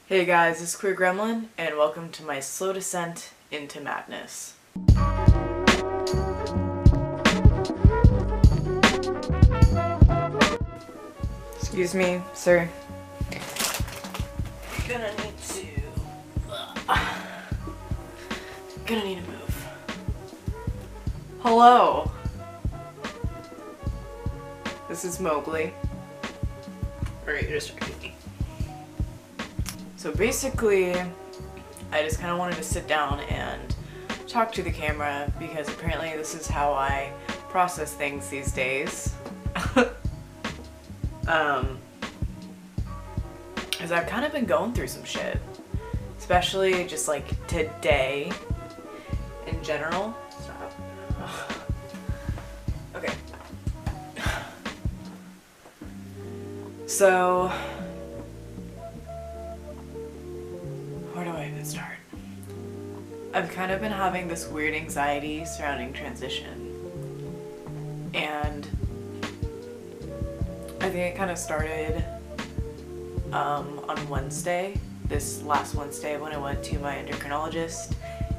Hey guys, it's Queer Gremlin, and welcome to my slow descent into madness. Excuse me, sir. Gonna need to move. Hello. This is Mowgli. Alright, you're distracting me. So basically, I just kind of wanted to sit down and talk to the camera because apparently this is how I process things these days. Because I've kind of been going through some shit. Especially just like today in general. Stop. Okay. So, where do I even start? I've kind of been having this weird anxiety surrounding transition. And I think it kind of started on Wednesday, this last Wednesday when I went to my endocrinologist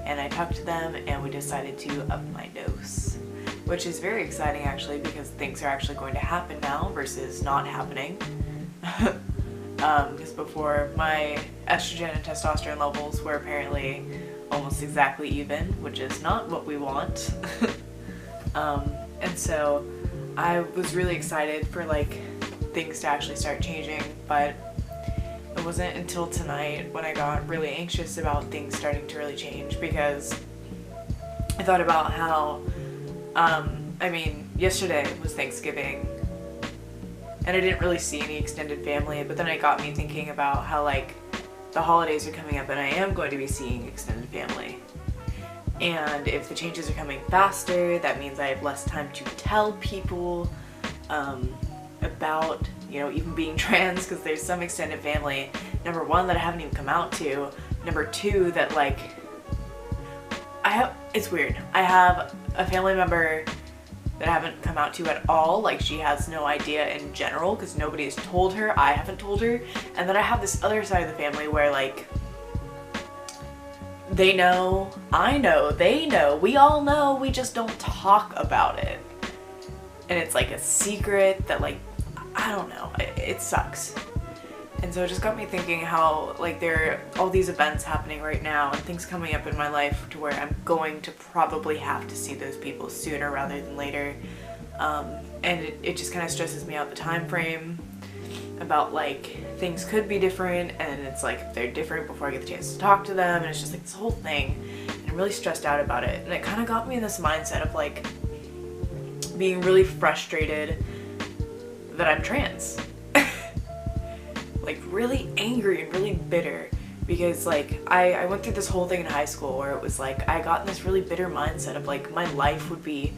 and I talked to them and we decided to up my dose. Which is very exciting actually because things are actually going to happen now versus not happening. Because before my estrogen and testosterone levels were apparently almost exactly even, which is not what we want. And so I was really excited for like things to actually start changing, but it wasn't until tonight when I got really anxious about things starting to really change because I thought about how, I mean, yesterday was Thanksgiving and I didn't really see any extended family, but then it got me thinking about how like the holidays are coming up and I am going to be seeing extended family. And if the changes are coming faster, that means I have less time to tell people about, you know, even being trans, because there's some extended family, number one, that I haven't even come out to, number two, that like, it's weird. I have a family member that I haven't come out to at all, like she has no idea in general because nobody has told her, I haven't told her, and then I have this other side of the family where like, they know, I know, they know, we all know, we just don't talk about it. And it's like a secret that like, I don't know, it sucks. And so it just got me thinking how like there are all these events happening right now and things coming up in my life to where I'm going to probably have to see those people sooner rather than later. And it just kind of stresses me out the time frame about like things could be different, and it's like they're different before I get the chance to talk to them, and it's just like this whole thing, and I'm really stressed out about it. And it kind of got me in this mindset of like being really frustrated that I'm trans. Like really angry and really bitter because like I went through this whole thing in high school where it was like I got in this really bitter mindset of like my life would be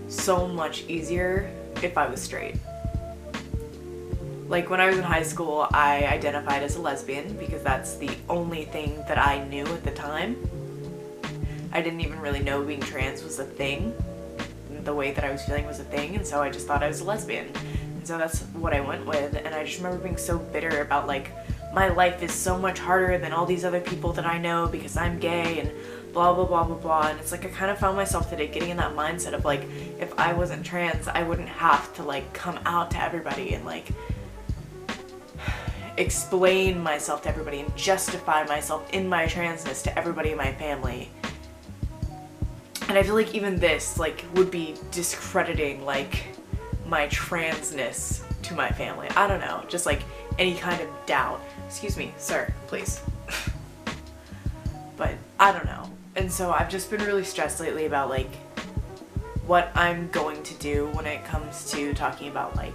so much easier if I was straight. Like when I was in high school, I identified as a lesbian because that's the only thing that I knew at the time. I didn't even really know being trans was a thing. The way that I was feeling was a thing, and so I just thought I was a lesbian. And so that's what I went with, and I just remember being so bitter about like, my life is so much harder than all these other people that I know because I'm gay and blah blah blah blah blah. And it's like I kind of found myself today getting in that mindset of like, if I wasn't trans, I wouldn't have to like come out to everybody and like explain myself to everybody and justify myself in my transness to everybody in my family. And I feel like even this like would be discrediting like my transness to my family. I don't know, just like any kind of doubt. Excuse me, sir, please. But I don't know. And so I've just been really stressed lately about like what I'm going to do when it comes to talking about like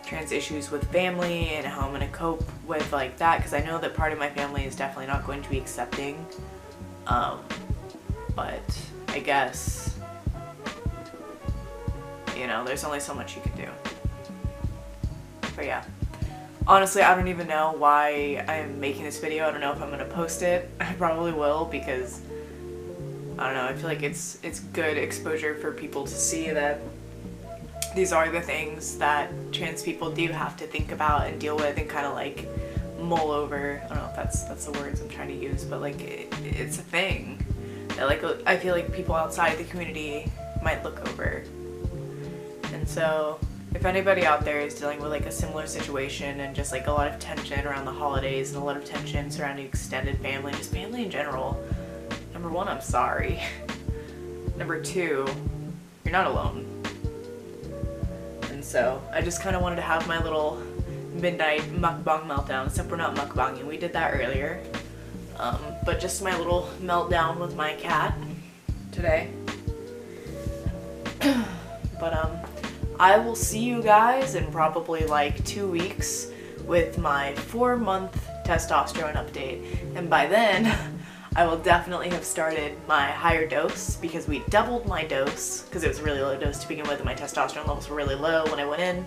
trans issues with family and how I'm going to cope with like that, because I know that part of my family is definitely not going to be accepting. But I guess, you know, there's only so much you can do. But yeah, honestly, I don't even know why I'm making this video. I don't know if I'm gonna post it. I probably will because, I don't know, I feel like it's good exposure for people to see that these are the things that trans people do have to think about and deal with and kind of like mull over. I don't know if that's the words I'm trying to use, but like it's a thing that like I feel like people outside the community might look over. And so if anybody out there is dealing with like a similar situation and just like a lot of tension around the holidays and a lot of tension surrounding extended family, just family in general, number one, I'm sorry. Number two, you're not alone. And so I just kind of wanted to have my little midnight mukbang meltdown, except we're not mukbanging, we did that earlier. But just my little meltdown with my cat today. But I will see you guys in probably like 2 weeks with my 4-month testosterone update. And by then, I will definitely have started my higher dose because we doubled my dose because it was a really low dose to begin with and my testosterone levels were really low when I went in.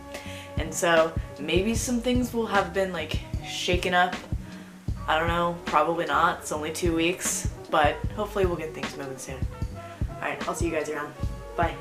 And so maybe some things will have been like shaken up. I don't know, probably not. It's only 2 weeks, but hopefully we'll get things moving soon. Alright, I'll see you guys around. Bye.